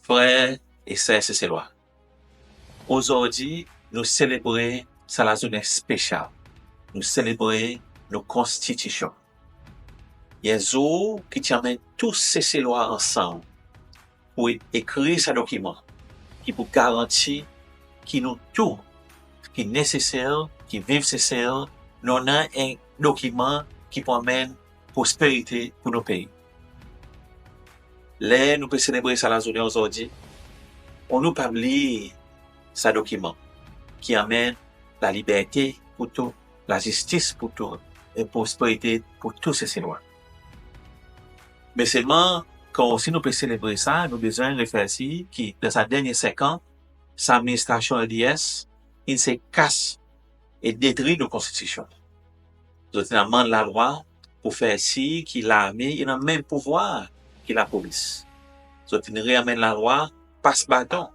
Frères et sœurs, c'est loi. Aujourd'hui, nous célébrons la journée spéciale. Nous célébrons nos constitutions. Il y a un jour qui amène tous ces lois ensemble pour écrire ce document qui pour garantir que nous tout qui est nécessaire, qui vivent nécessaire, nous avons un document qui amène prospérité pour nos pays. Là, nous pouvons célébrer la journée aujourd'hui. On nous parle de ce document qui amène la liberté pour tout, la justice pour tout, et prospérité pour tous ces lois. Mais seulement, quand si nous pouvons célébrer ça, nous avons besoin de réfléchir que dans sa dernière 5 ans, sa administration LDS, il se casse et détruit nos constitutions. Donc, il amène la loi pour faire si que l'armée, il a le même pouvoir que la police. Donc, il ramène la loi passe-bâton.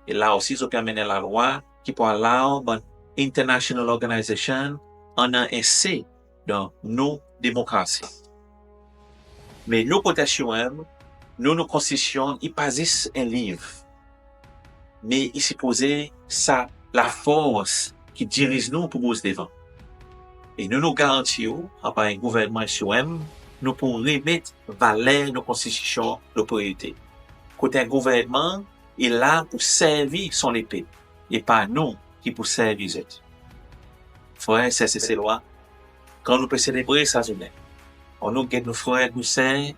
Et là aussi, ils ont amené la loi qui peut allow une international organization en un essai dans nos démocraties. Mais nos protections, nos constitutions, ils pas juste un livre. Mais il s'est posé ça, la force qui dirige nous pour bouger devant. Et nous garantissons, par un gouvernement SOM, nous pour remettre valeur nos constitutions, nos priorités. Côté un gouvernement, il est là pour servir son épée, et pas nous qui pour servir les autres. Frères, c'est ces lois. Quand nous pouvons célébrer sa journée, on nous guette nos frères, nos sœurs,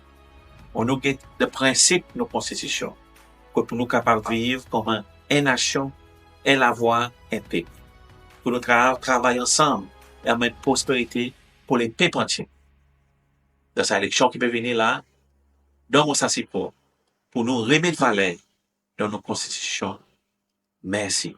on nous guette le principe de nos constitutions, pour nous capables de vivre comme une nation, et la voix, un peuple. Pour nous travailler ensemble et amener prospérité pour les peuples entiers. Dans cette élection qui peut venir là, dans mon pour nous remettre valeur dans nos constitutions. Merci.